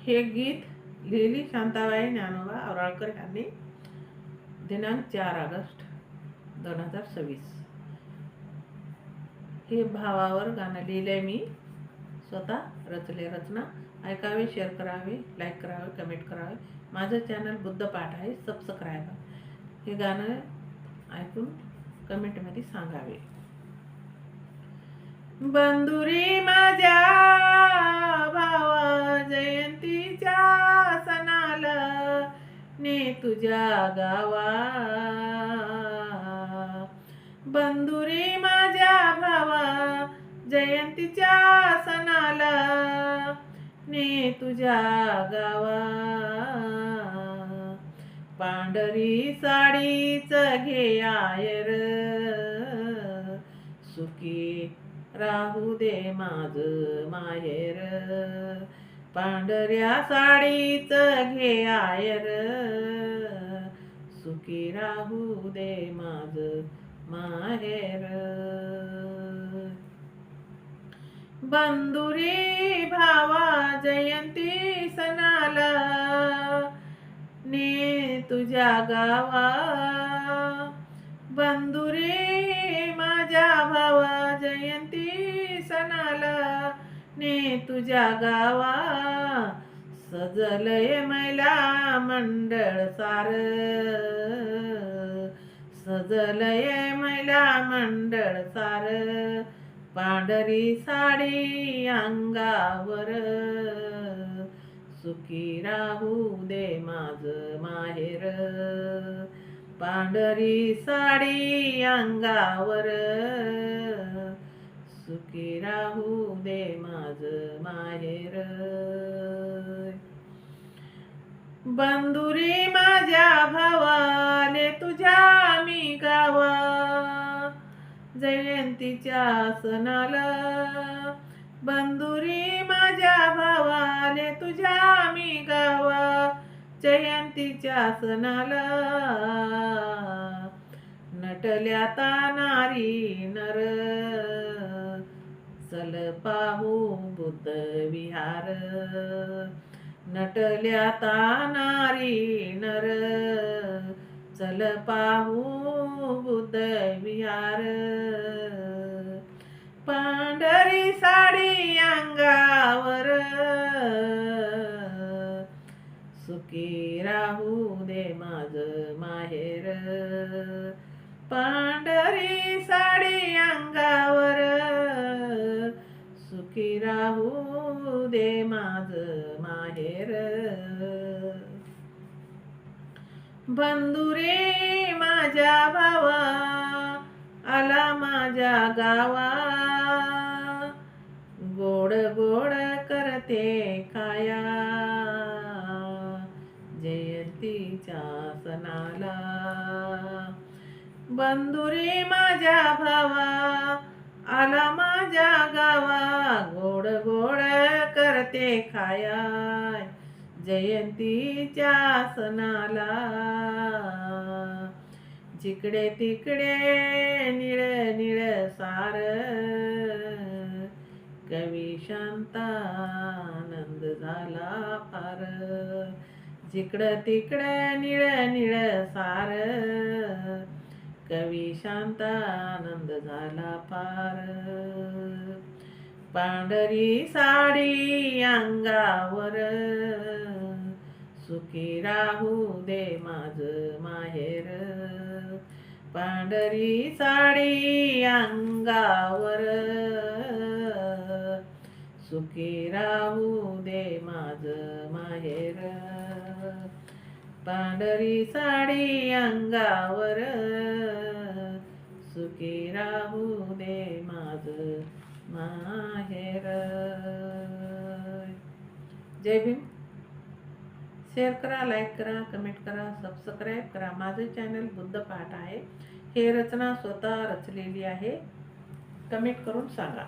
हे गीत लिहिली शांताबाई ज्ञानोबा औराळकर यांनी दिनांक 4 ऑगस्ट 2026. हे भावावर गाणं लिहिलंय मी स्वतः रचले. रचना ऐकावे, शेअर करावे, लाईक करावे, कमेंट करावे. माझं चॅनल बुद्धपाठ आहे, सबस्क्राईब. हे गाणं ऐकून कमेंटमध्ये सांगावे. बंधुरी माझ्या भावा जयंतीच्या सणाला ने तुझ्या गावा. बंधुरी माझ्या भावा जयंतीच्या सणाला ने तुझ्या गावा. पांढरी साडीच घे आयर, सुखी राहू दे माझ माहेर. पांढऱ्या साडीच घे आयर, सुखी राहू दे माझ माहेर. बंधुरी भावा जयंती सणाला ने तुझ्या गावा. बंधुरी माझ्या भावा जयंती सणाला ने तुझ्या गावा. सजलय महिला मंडळ सार, सजलय महिला मंडळ सार. पांढरी साडी अंगावर, सुखी राहू दे माझ माहेर. पांढरी साडी अंगावर, सुखी राहू दे माझ माहेर. बंधुरी माझ्या भावाले तुझ्या मी गावा. जयंतीच्या सणाला बंधुरी माझ्या भावाले तुझ्या मी गावा. जयंतीच्या सणाला नटल्या ता नारी नर, चल पाहू बुद्ध विहार. नटल्या ता नारी नर, चल पाहू बुद्ध विहार. पांढरी साडी अंगावर, सुखी राहू दे माझ माहेर. पांढरी साडी अंगावर, सुखी राहू दे माझ माहेर. बंधुरे माझ्या भावा आला माझ्या गावा. गोड गोड करते खाया, जयंतीच्या सणाला. बंधुरी माझ्या भावा आला माझ्या गावा. गोड गोड करते खाया, जयंतीच्या सणाला. जिकडे तिकडे निळ निळ सार, कवी शांतानंद झाला फार. जिकडं तिकडं निळ निळ सार, कवी शांतानंद झाला फार. पांढरी साडी अंगावर, सुखी राहू दे माझ माहेर. पांढरी साडी अंगावर, सुखी राहू दे माझ माहेर. पांढरी साडी अंगावर, सुखी राहू दे माझ माहेर. जय भीम. शेअर करा, लाईक करा, कमेंट करा, सबस्क्राईब करा. माझं चॅनल बुद्धपाठ आहे. हे रचना स्वतः रचलेली आहे. कमेंट करून सांगा.